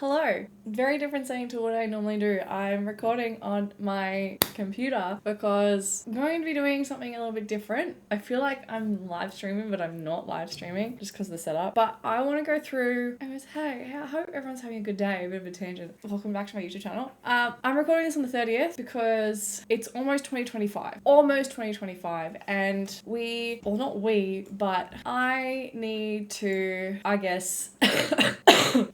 Hello. Very different setting to what I normally do. I'm recording on my computer because I'm going to be doing something a little bit different. I feel like I'm live streaming, but I'm not live streaming just because of the setup. But I want to go through, hey, I hope everyone's having a good day. A bit of a tangent. Welcome back to my YouTube channel. I'm recording this on the 30th because it's almost 2025. Almost 2025. And but I need to, I guess,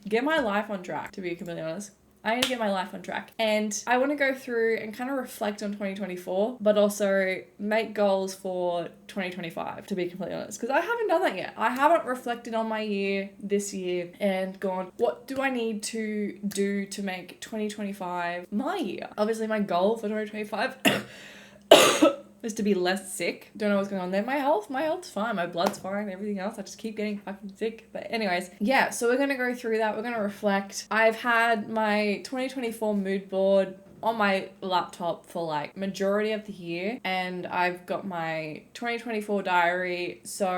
get my life on track, to be completely honest. I need to get my life on track. And I want to go through and kind of reflect on 2024, but also make goals for 2025, to be completely honest. Because I haven't done that yet. I haven't reflected on my year this year and gone, what do I need to do to make 2025 my year? Obviously, my goal for 2025 is to be less sick. Don't know what's going on there. My health's fine. My blood's fine. Everything else, I just keep getting fucking sick. But anyways, yeah, so we're going to go through that. We're going to reflect. I've had my 2024 mood board on my laptop for like majority of the year, and I've got my 2024 diary, so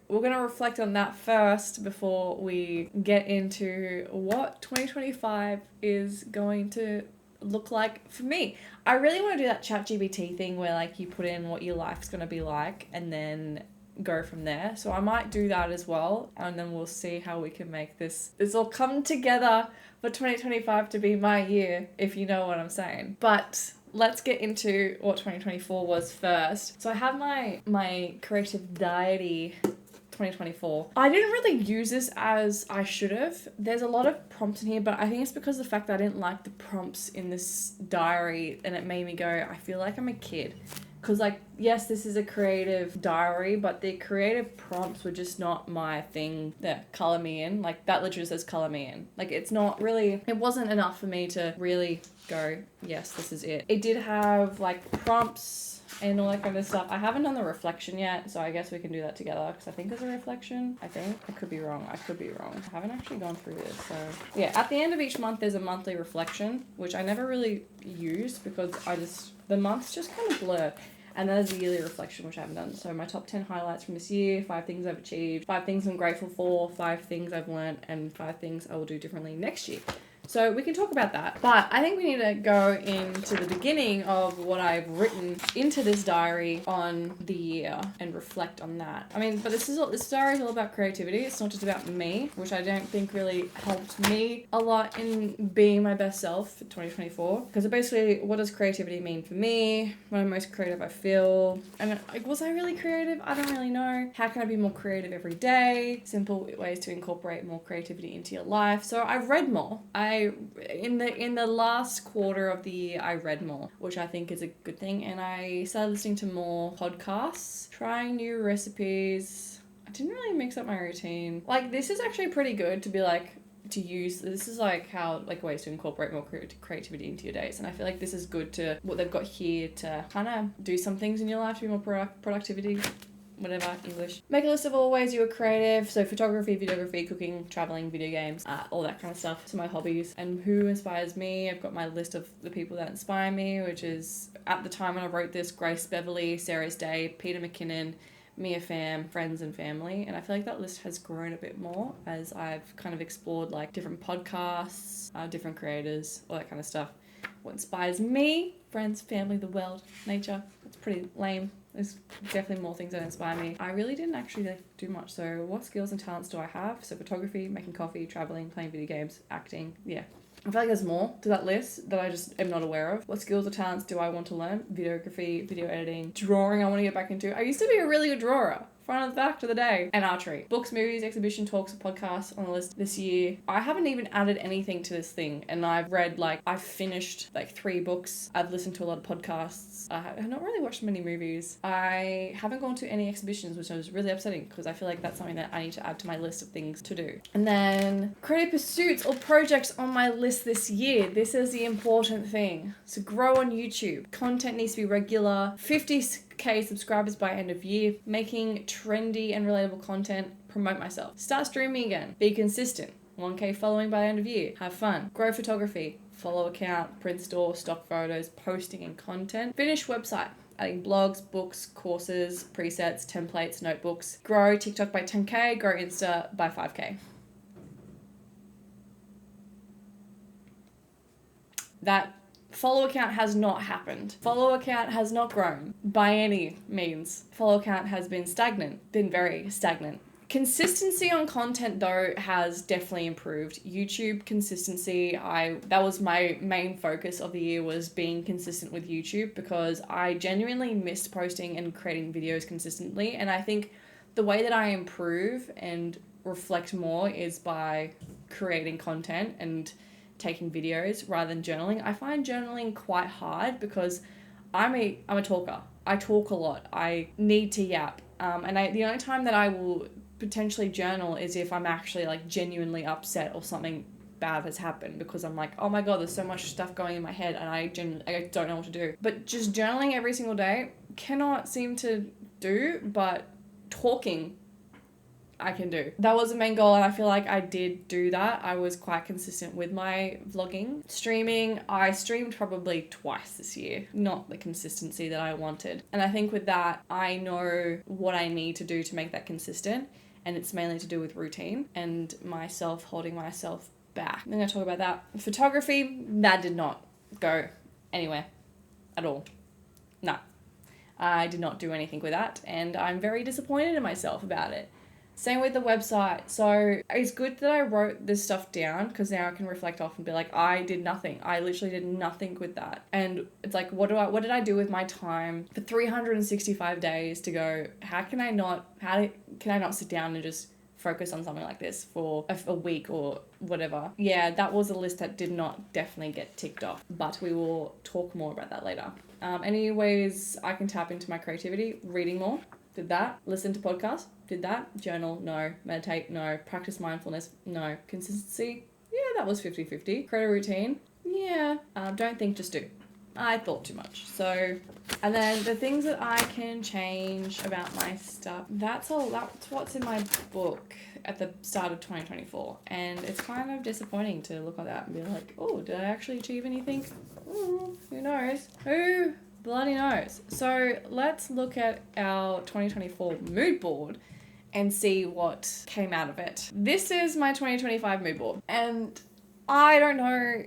we're going to reflect on that first before we get into what 2025 is going to look like for me. I really want to do that ChatGPT thing where like you put in what your life's going to be like and then go from there. So I might do that as well, and then we'll see how we can make this all come together for 2025 to be my year, if you know what I'm saying. But let's get into what 2024 was first. So I have my creative diary 2024. I didn't really use this as I should have. There's a lot of prompts in here, but I think it's because of the fact that I didn't like the prompts in this diary, and it made me go, I feel like I'm a kid. Because, like, yes, this is a creative diary, but the creative prompts were just not my thing. Color me in. Like, that literally says color me in. Like, it wasn't enough for me to really go, yes, this is it. It did have, like, prompts and all that kind of stuff. I haven't done the reflection yet, so I guess we can do that together, because I think there's a reflection. I could be wrong. I haven't actually gone through this, so yeah. At the end of each month, there's a monthly reflection, which I never really used because the months just kind of blur. And then there's a yearly reflection, which I haven't done. So my top 10 highlights from this year, 5 things I've achieved, 5 things I'm grateful for, 5 things I've learned, and 5 things I will do differently next year. So we can talk about that. But I think we need to go into the beginning of what I've written into this diary on the year and reflect on that. I mean, but this diary is all about creativity. It's not just about me, which I don't think really helped me a lot in being my best self for 2024. Because basically, what does creativity mean for me? When I'm most creative, I feel. And like, was I really creative? I don't really know. How can I be more creative every day? Simple ways to incorporate more creativity into your life. So I've read more. In the last quarter of the year, I read more, which I think is a good thing, and I started listening to more podcasts, trying new recipes. I didn't really mix up my routine. Like, this is actually pretty good to be like, to use. This is like how, like, ways to incorporate more creativity into your days, and I feel like this is good to what they've got here to kind of do some things in your life to be more productivity. Whatever, English. Make a list of all ways you were creative. So photography, videography, cooking, traveling, video games, all that kind of stuff. So my hobbies and who inspires me. I've got my list of the people that inspire me, which is, at the time when I wrote this, Grace Beverly, Sarah's Day, Peter McKinnon, Mia Pham, friends and family. And I feel like that list has grown a bit more as I've kind of explored like different podcasts, different creators, all that kind of stuff. What inspires me? Friends, family, the world, nature. It's pretty lame. There's definitely more things that inspire me. I really didn't actually do much. So what skills and talents do I have? So photography, making coffee, traveling, playing video games, acting. Yeah. I feel like there's more to that list that I just am not aware of. What skills or talents do I want to learn? Videography, video editing, drawing I want to get back into. I used to be a really good drawer. Front and back to the day. And archery. Books, movies, exhibition, talks, and podcasts on the list this year. I haven't even added anything to this thing. And I've finished like 3 books. I've listened to a lot of podcasts. I've not really watched many movies. I haven't gone to any exhibitions, which was really upsetting because I feel like that's something that I need to add to my list of things to do. And then creative pursuits or projects on my list this year. This is the important thing. So grow on YouTube. Content needs to be regular. 50K subscribers by end of year, making trendy and relatable content, promote myself. Start streaming again, be consistent. 1K following by end of year, have fun. Grow photography, follow account, print store, stock photos, posting and content. Finish website, adding blogs, books, courses, presets, templates, notebooks. Grow TikTok by 10K, grow Insta by 5K. That follow count has not happened. Follow count has not grown by any means. Follow count has been stagnant, been very stagnant. Consistency on content though has definitely improved. YouTube consistency, that was my main focus of the year, was being consistent with YouTube, because I genuinely missed posting and creating videos consistently. And I think the way that I improve and reflect more is by creating content and taking videos rather than journaling. I find journaling quite hard because I'm a talker. I talk a lot. I need to yap. The only time that I will potentially journal is if I'm actually like genuinely upset or something bad has happened, because I'm like, oh my god, there's so much stuff going in my head and I don't know what to do. But just journaling every single day cannot seem to do, but talking I can do. That was the main goal, and I feel like I did do that. I was quite consistent with my vlogging. Streaming, I streamed probably twice this year. Not the consistency that I wanted. And I think with that, I know what I need to do to make that consistent, and it's mainly to do with routine and myself holding myself back. I'm going to talk about that. Photography, that did not go anywhere at all. No. I did not do anything with that, and I'm very disappointed in myself about it. Same with the website. So it's good that I wrote this stuff down, because now I can reflect off and be like, I did nothing. I literally did nothing with that. And it's like, what did I do with my time for 365 days to go, how can I not sit down and just focus on something like this for a week or whatever? Yeah, that was a list that did not definitely get ticked off, but we will talk more about that later. Any ways I can tap into my creativity? Reading more. Did that. Listen to podcasts. Did that. Journal. No. Meditate. No. Practice mindfulness. No. Consistency. Yeah, that was 50-50. Create a routine. Yeah. Don't think, just do. I thought too much. So, and then the things that I can change about my stuff, that's what's in my book at the start of 2024. And it's kind of disappointing to look at that and be like, oh, did I actually achieve anything? Who knows? Who bloody knows? So let's look at our 2024 mood board and see what came out of it. This is my 2025 mood board, and I don't know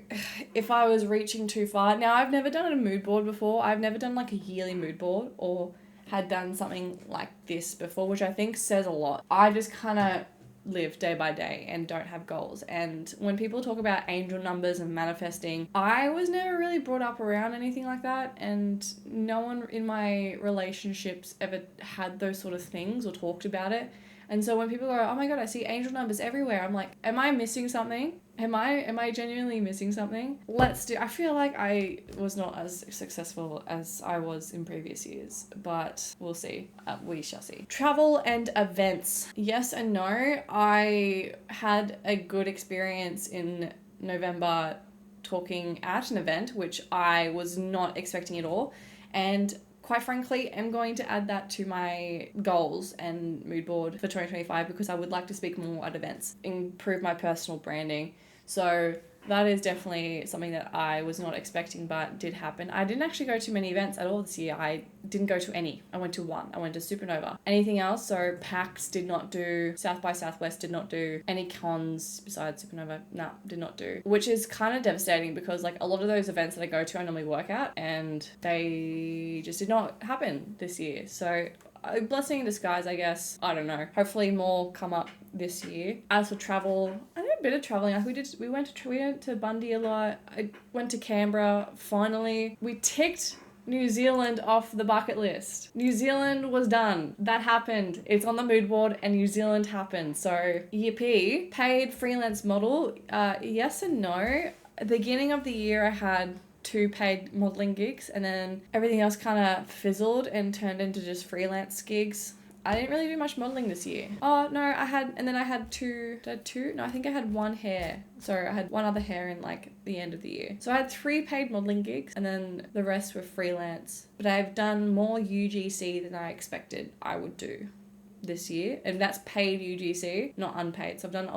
if I was reaching too far. Now, I've never done a mood board before. I've never done like a yearly mood board or had done something like this before, which I think says a lot. I just kind of live day by day and don't have goals. And when people talk about angel numbers and manifesting, I was never really brought up around anything like that, and no one in my relationships ever had those sort of things or talked about it. And so when people go, oh my god, I see angel numbers everywhere, I'm like, am I missing something? Am I genuinely missing something? I feel like I was not as successful as I was in previous years, but we'll see. We shall see. Travel and events. Yes and no. I had a good experience in November talking at an event, which I was not expecting at all. And quite frankly, I'm going to add that to my goals and mood board for 2025, because I would like to speak more at events, improve my personal branding. So that is definitely something that I was not expecting, but did happen. I didn't actually go to many events at all this year. I didn't go to any. I went to one. I went to Supernova. Anything else? So PAX did not do. South by Southwest did not do. Any cons besides Supernova? No, did not do. Which is kind of devastating, because like a lot of those events that I go to, I normally work at, and they just did not happen this year. So a blessing in disguise, I guess. I don't know. Hopefully more come up this year. As for travel, I did a bit of traveling. We went to Bundy a lot. I went to Canberra. Finally, we ticked New Zealand off the bucket list. New Zealand was done. That happened. It's on the mood board, and New Zealand happened. So yippee. Paid freelance model. Yes and no. At the beginning of the year, I had 2 paid modeling gigs, and then everything else kind of fizzled and turned into just freelance gigs. I didn't really do much modeling this year. Oh no, I had two. No, I think I had one hair. Sorry, I had one other hair in like the end of the year. So I had 3 paid modeling gigs, and then the rest were freelance. But I've done more UGC than I expected I would do this year, and that's paid UGC, not unpaid. So I've done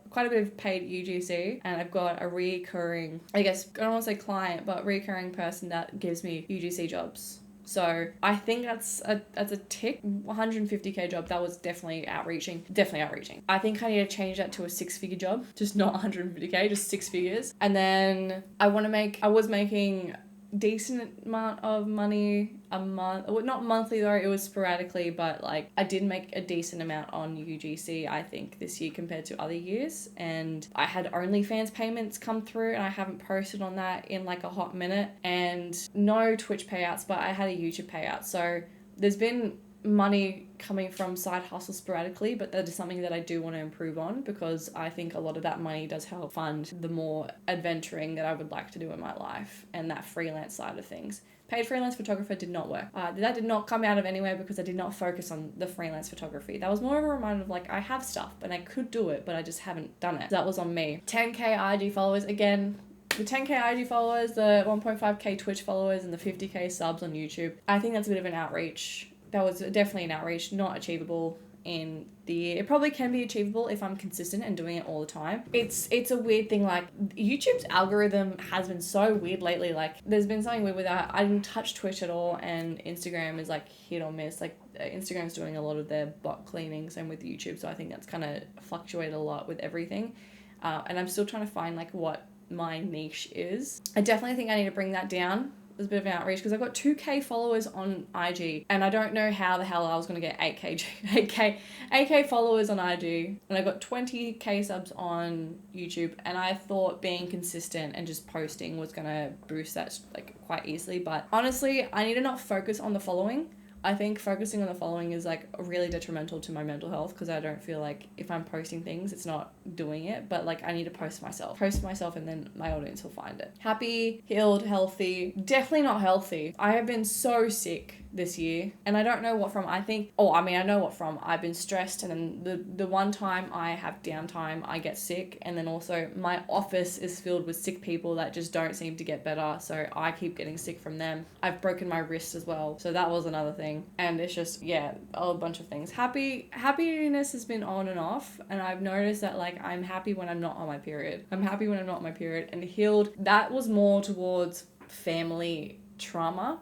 quite a bit of paid UGC, and I've got a recurring, I guess, I don't want to say client, but recurring person that gives me UGC jobs So I think that's a tick. 150k job, that was definitely outreaching. Definitely outreaching. I think I need to change that to a 6-figure job. Just not 150k, just 6 figures. And then I was making decent amount of money a month. Well, not monthly though, it was sporadically, but like I did make a decent amount on UGC, I think, this year compared to other years. And I had OnlyFans payments come through, and I haven't posted on that in like a hot minute, and no Twitch payouts, but I had a YouTube payout. So there's been money coming from side hustle sporadically, but that is something that I do want to improve on, because I think a lot of that money does help fund the more adventuring that I would like to do in my life, and that freelance side of things. Paid freelance photographer did not work. That did not come out of anywhere because I did not focus on the freelance photography. That was more of a reminder of like, I have stuff and I could do it, but I just haven't done it. That was on me. 10k IG followers, again, the 10k IG followers, the 1.5k Twitch followers, and the 50k subs on YouTube. I think that's a bit of an outreach. That was definitely an outreach, not achievable in the year. It probably can be achievable if I'm consistent and doing it all the time. It's a weird thing, like YouTube's algorithm has been so weird lately. Like there's been something weird with that. I didn't touch Twitch at all, and Instagram is like hit or miss. Like Instagram's doing a lot of their bot cleaning, same with YouTube, so I think that's kind of fluctuated a lot with everything. And I'm still trying to find like what my niche is. I definitely think I need to bring that down. There's a bit of an outreach because I've got 2k followers on IG, and I don't know how the hell I was going to get 8k followers on IG, and I got 20k subs on YouTube, and I thought being consistent and just posting was going to boost that like quite easily. But honestly, I need to not focus on the following. I think focusing on the following is like really detrimental to my mental health, because I don't feel like if I'm posting things, it's not doing it. But like I need to post myself, and then my audience will find it. Happy, healed, healthy. Definitely not healthy. I have been so sick this year, and I don't know what from. I know what from. I've been stressed, and then the one time I have downtime, I get sick, and then also my office is filled with sick people that just don't seem to get better, so I keep getting sick from them. I've broken my wrist as well, so that was another thing. And it's just, yeah, a bunch of things. Happiness has been on and off, and I've noticed that like I'm happy when I'm not on my period. And healed, that was more towards family trauma.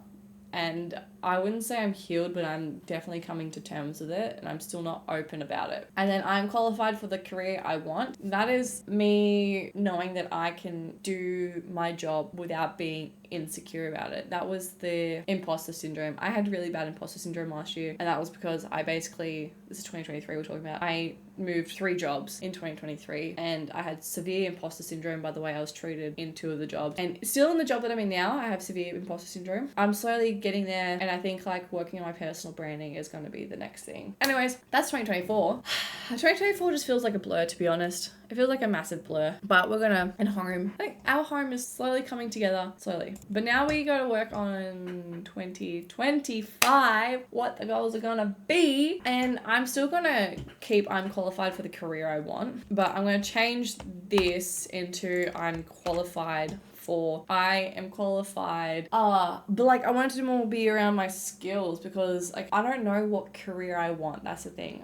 And I wouldn't say I'm healed, but I'm definitely coming to terms with it, and I'm still not open about it. And then I'm qualified for the career I want. That is me knowing that I can do my job without being insecure about it. That was the imposter syndrome. I had really bad imposter syndrome last year, and that was because this is 2023 we're talking about. I moved 3 jobs in 2023, and I had severe imposter syndrome by the way I was treated in 2 of the jobs. And still in the job that I'm in now, I have severe imposter syndrome. I'm slowly getting there, and I think like working on my personal branding is going to be the next thing. Anyways, that's 2024. 2024 just feels like a blur, to be honest. It feels like a massive blur, but we're gonna, and home, I think our home is slowly coming together, slowly. But now we go to work on 2025, what the goals are gonna be, and I'm still gonna keep I'm qualified for the career I want, but I'm gonna change this into I'm qualified for. I am qualified. But like I wanted to more be around my skills, because like I don't know what career I want. That's the thing.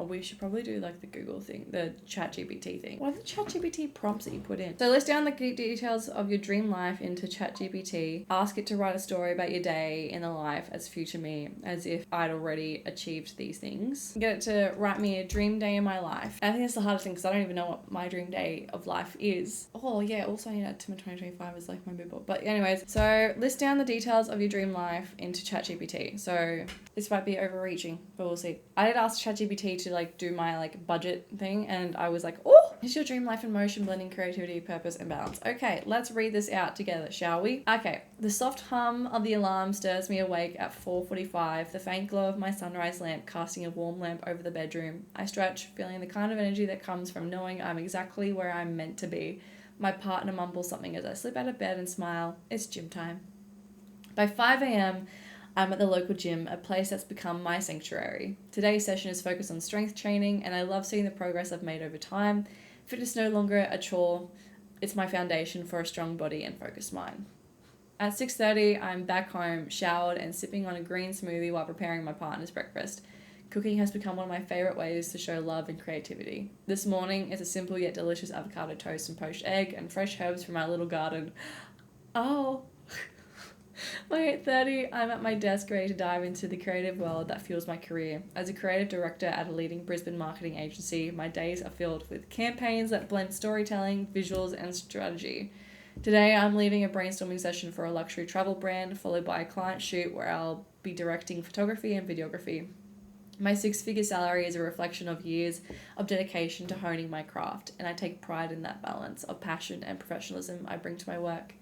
We should probably do like the Google thing, the ChatGPT thing. What are the ChatGPT prompts that you put in? So list down the details of your dream life into ChatGPT. Ask it to write a story about your day in the life as future me, as if I'd already achieved these things. Get it to write me a dream day in my life. And I think that's the hardest thing, because I don't even know what my dream day of life is. Oh yeah, also I need to add to my 2025 is like my mood board. But anyways, so list down the details of your dream life into ChatGPT. So this might be overreaching, but we'll see. I did ask ChatGPT to like do my like budget thing, and I was like, oh, is your dream life in motion, blending creativity, purpose, and balance. Okay, let's read this out together, shall we? Okay. The soft hum of the alarm stirs me awake at 4:45, the faint glow of my sunrise lamp casting a warm lamp over the bedroom. I stretch, feeling the kind of energy that comes from knowing I'm exactly where I'm meant to be. My partner mumbles something as I slip out of bed and smile. It's gym time. By 5 a.m, I'm at the local gym, a place that's become my sanctuary. Today's session is focused on strength training, and I love seeing the progress I've made over time. Fitness is no longer a chore. It's my foundation for a strong body and focused mind. At 6:30, I'm back home, showered, and sipping on a green smoothie while preparing my partner's breakfast. Cooking has become one of my favourite ways to show love and creativity. This morning is a simple yet delicious avocado toast and poached egg and fresh herbs from our little garden. Oh, By 8:30, I'm at my desk ready to dive into the creative world that fuels my career. As a creative director at a leading Brisbane marketing agency, my days are filled with campaigns that blend storytelling, visuals, and strategy. Today, I'm leading a brainstorming session for a luxury travel brand, followed by a client shoot where I'll be directing photography and videography. My six-figure salary is a reflection of years of dedication to honing my craft, and I take pride in that balance of passion and professionalism I bring to my work.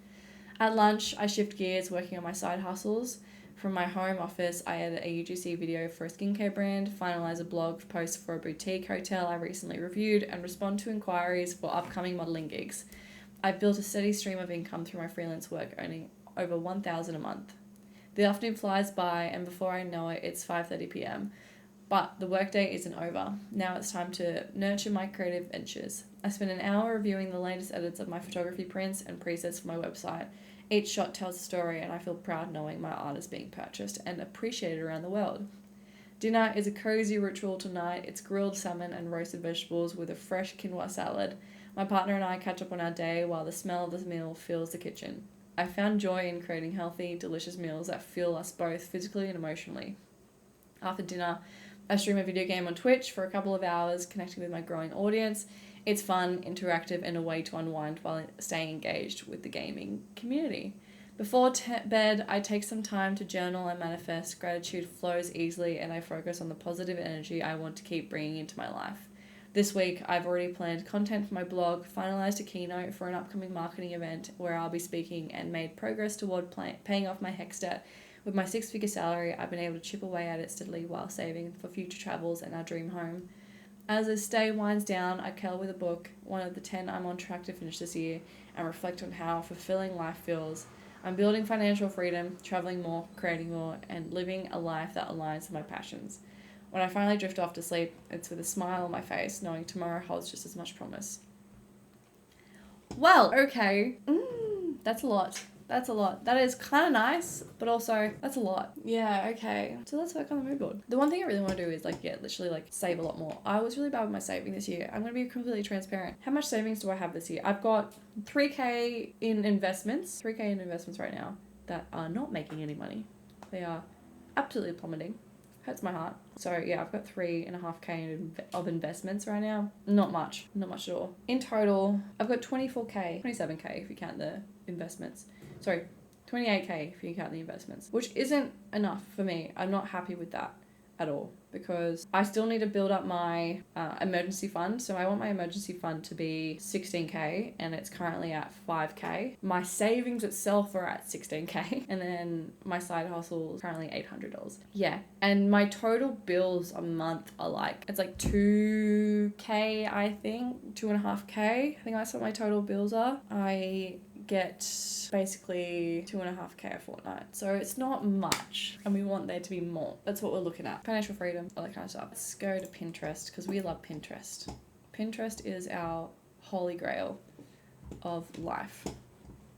At lunch, I shift gears working on my side hustles. From my home office, I edit a UGC video for a skincare brand, finalize a blog post for a boutique hotel I recently reviewed, and respond to inquiries for upcoming modelling gigs. I've built a steady stream of income through my freelance work, earning over $1,000 a month. The afternoon flies by, and before I know it, it's 5:30 p.m. But the workday isn't over. Now it's time to nurture my creative ventures. I spent an hour reviewing the latest edits of my photography prints and presets for my website. Each shot tells a story, and I feel proud knowing my art is being purchased and appreciated around the world. Dinner is a cozy ritual tonight. It's grilled salmon and roasted vegetables with a fresh quinoa salad. My partner and I catch up on our day while the smell of the meal fills the kitchen. I found joy in creating healthy, delicious meals that fuel us both physically and emotionally. After dinner, I stream a video game on Twitch for a couple of hours, connecting with my growing audience. It's fun, interactive, and a way to unwind while staying engaged with the gaming community. Before bed, I take some time to journal and manifest. Gratitude flows easily, and I focus on the positive energy I want to keep bringing into my life. This week, I've already planned content for my blog, finalised a keynote for an upcoming marketing event where I'll be speaking, and made progress toward paying off my HECS debt. With my six-figure salary, I've been able to chip away at it steadily while saving for future travels and our dream home. As this day winds down, I curl with a book, one of the 10 I'm on track to finish this year, and reflect on how fulfilling life feels. I'm building financial freedom, traveling more, creating more, and living a life that aligns with my passions. When I finally drift off to sleep, it's with a smile on my face, knowing tomorrow holds just as much promise. Well, okay. That's a lot. That's a lot. That is kind of nice, but also that's a lot. Yeah, okay. So let's work on the mood board. The one thing I really want to do is literally save a lot more. I was really bad with my saving this year. I'm going to be completely transparent. How much savings do I have this year? I've got 3K in investments. 3K in investments right now that are not making any money. They are absolutely plummeting. Hurts my heart. So yeah, I've got 3.5K of investments right now. Not much at all. In total, I've got 24K, 27K if you count the investments. Sorry, 28K if you count the investments, which isn't enough for me. I'm not happy with that at all because I still need to build up my emergency fund. So I want my emergency fund to be 16K and it's currently at 5K. My savings itself are at 16K and then my side hustle is currently $800. Yeah. And my total bills a month are it's 2K, I think, 2.5K. I think that's what my total bills are. I get basically 2.5K a fortnight. So it's not much and we want there to be more. That's what we're looking at. Financial freedom, all that kind of stuff. Let's go to Pinterest because we love Pinterest. Pinterest is our holy grail of life.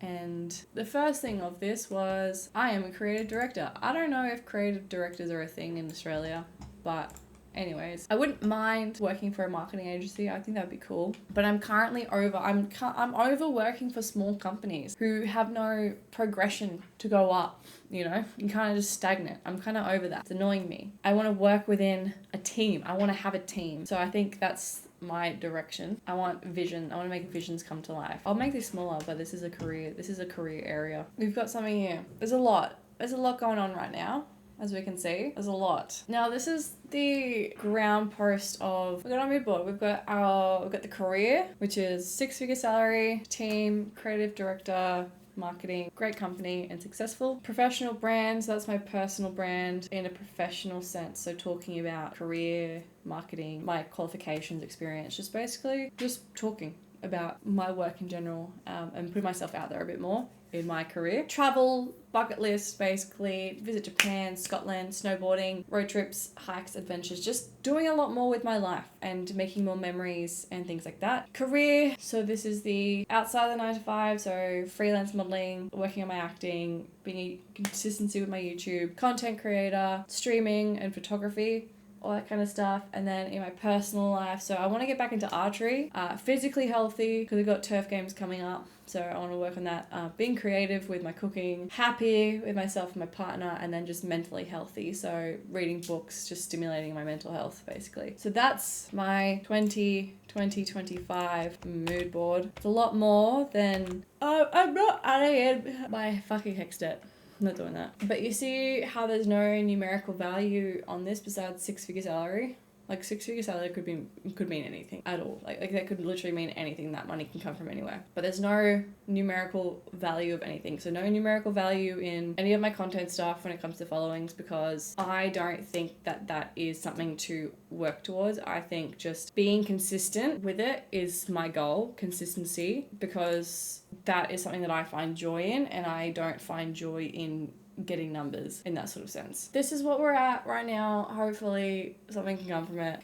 And the first thing of this was I am a creative director. I don't know if creative directors are a thing in Australia, but anyways, I wouldn't mind working for a marketing agency. I think that'd be cool. But I'm currently I'm over working for small companies who have no progression to go up, you kind of just stagnant. I'm kind of over that. It's annoying me. I want to work within a team. I want to have a team. So I think that's my direction. I want vision. I want to make visions come to life. I'll make this smaller, but this is a career area. We've got something here. There's a lot going on right now. As we can see, there's a lot. Now this is the ground post of, we've got our mood board. We've got the career, which is six-figure salary, team, creative director, marketing, great company and successful. Professional brands, that's my personal brand in a professional sense. So talking about career, marketing, my qualifications, experience, just talking about my work in general and putting myself out there a bit more in my career. Travel, bucket list, basically, visit Japan, Scotland, snowboarding, road trips, hikes, adventures, just doing a lot more with my life and making more memories and things like that. Career, so this is the outside of the 9 to 5, so freelance modeling, working on my acting, being a consistency with my YouTube, content creator, streaming and photography. all that kind of stuff. And then in my personal life, so I want to get back into archery, physically healthy because we've got turf games coming up. So I want to work on that, being creative with my cooking, happy with myself and my partner, and then just mentally healthy. So reading books, just stimulating my mental health, basically. So that's my 2025 mood board. It's a lot more than, I'm not adding in my fucking hex debt. I'm not doing that. But you see how there's no numerical value on this besides 6-figure salary? Like 6-figure salary could mean anything at all. Like that could literally mean anything. That money can come from anywhere. But there's no numerical value of anything. So no numerical value in any of my content stuff when it comes to followings, because I don't think that is something to work towards. I think just being consistent with it is my goal, consistency, because that is something that I find joy in, and I don't find joy in getting numbers in that sort of sense. This is what we're at right now. Hopefully something can come from it.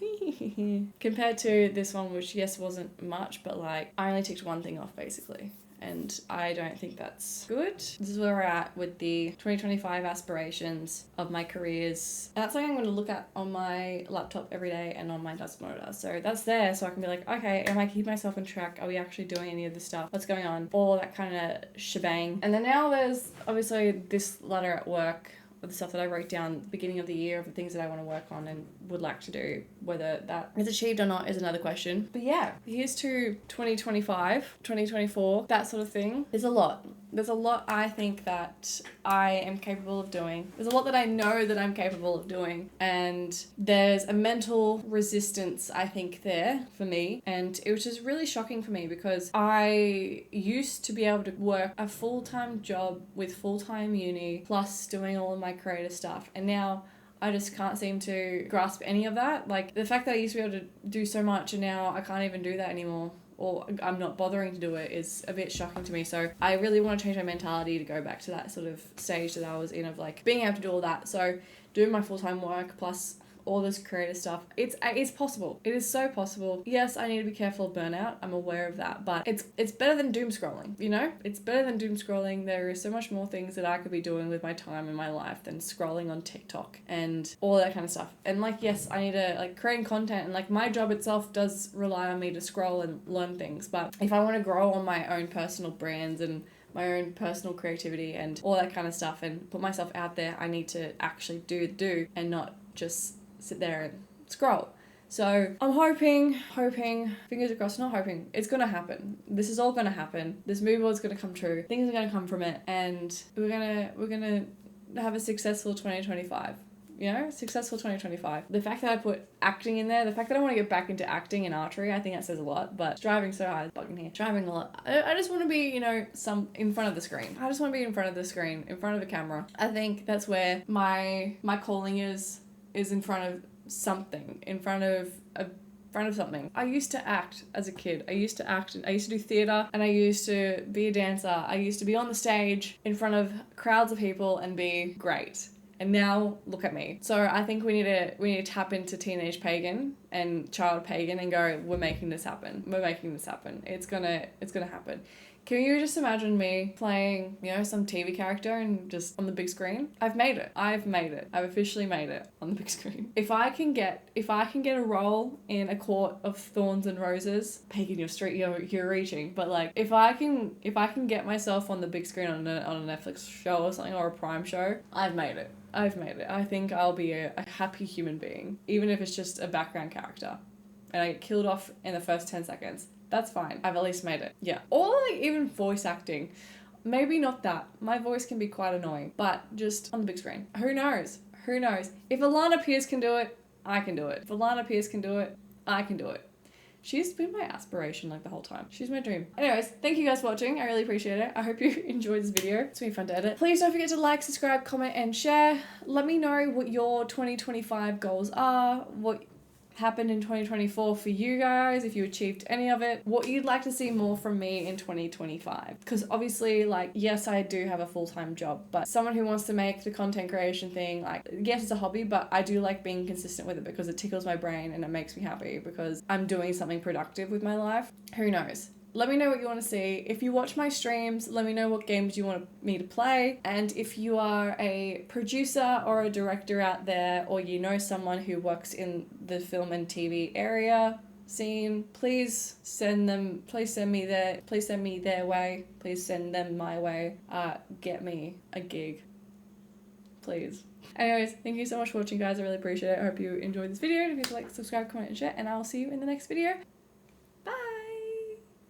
Compared to this one, which yes wasn't much, but like I only ticked one thing off basically. And I don't think that's good. This is where we're at with the 2025 aspirations of my careers. And that's something I'm going to look at on my laptop every day and on my desk monitor. So that's there, so I can be like, okay, am I keeping myself on track? Are we actually doing any of this stuff? What's going on? All that kind of shebang. And then now there's obviously this letter at work, of the stuff that I wrote down at the beginning of the year of the things that I want to work on and would like to do. Whether that is achieved or not is another question. But yeah, here's to 2025, 2024, that sort of thing. There's a lot. There's a lot I think that I am capable of doing. There's a lot that I know that I'm capable of doing. And there's a mental resistance, I think, there for me. And it was just really shocking for me because I used to be able to work a full-time job with full-time uni plus doing all of my creative stuff. And now I just can't seem to grasp any of that. Like the fact that I used to be able to do so much and now I can't even do that anymore, or I'm not bothering to do it, is a bit shocking to me. So I really want to change my mentality to go back to that sort of stage that I was in of like being able to do all that. So doing my full-time work plus all this creative stuff, it's possible. It is so possible. Yes, I need to be careful of burnout. I'm aware of that, but it's better than doom scrolling, you know? It's better than doom scrolling. There is so much more things that I could be doing with my time in my life than scrolling on TikTok and all that kind of stuff. And like, yes, I need to like creating content, and like my job itself does rely on me to scroll and learn things. But if I want to grow on my own personal brands and my own personal creativity and all that kind of stuff and put myself out there, I need to actually do and not just sit there and scroll. So I'm hoping, fingers crossed, not hoping, it's gonna happen. This is all gonna happen. This mood board's gonna come true. Things are gonna come from it, and we're gonna have a successful 2025. You know, successful 2025. The fact that I put acting in there, the fact that I want to get back into acting and archery, I think that says a lot. But driving so hard, bugging here. Driving a lot. I just want to be, you know, in front of the screen. I just want to be in front of the screen, in front of the camera. I think that's where my calling is in front of something, in front of something. I used to act as a kid. I used to act and I used to do theatre and I used to be a dancer. I used to be on the stage in front of crowds of people and be great. And now look at me. So I think we need to tap into teenage pagan and child pagan and go, we're making this happen. We're making this happen. It's gonna happen. Can you just imagine me playing, you know, some TV character and just on the big screen? I've made it. I've officially made it on the big screen. If I can get a role in A Court of Thorns and Roses, pagan, you're reaching, but like if I can get myself on the big screen on a Netflix show or something, or a Prime show, I've made it. I think I'll be a happy human being, even if it's just a background character and I get killed off in the first 10 seconds. That's fine. I've at least made it. Yeah. Or like even voice acting. Maybe not that. My voice can be quite annoying, but just on the big screen. Who knows? If Alana Pierce can do it, I can do it. If Alana Pierce can do it, I can do it. She's been my aspiration like the whole time. She's my dream. Anyways, thank you guys for watching. I really appreciate it. I hope you enjoyed this video. It's been fun to edit. Please don't forget to like, subscribe, comment, and share. Let me know what your 2025 goals are, what happened in 2024 for you guys, if you achieved any of it, what you'd like to see more from me in 2025. Because obviously, like, yes, I do have a full-time job, but someone who wants to make the content creation thing, like, yes, it's a hobby, but I do like being consistent with it because it tickles my brain and it makes me happy because I'm doing something productive with my life. Who knows? let me know what you want to see. If you watch my streams, let me know what games you want me to play. And if you are a producer or a director out there, or you know someone who works in the film and TV area scene, please send me their way. Please send them my way. Get me a gig, please. Anyways, thank you so much for watching, guys. I really appreciate it. I hope you enjoyed this video. If you like, subscribe, comment, and share, and I'll see you in the next video.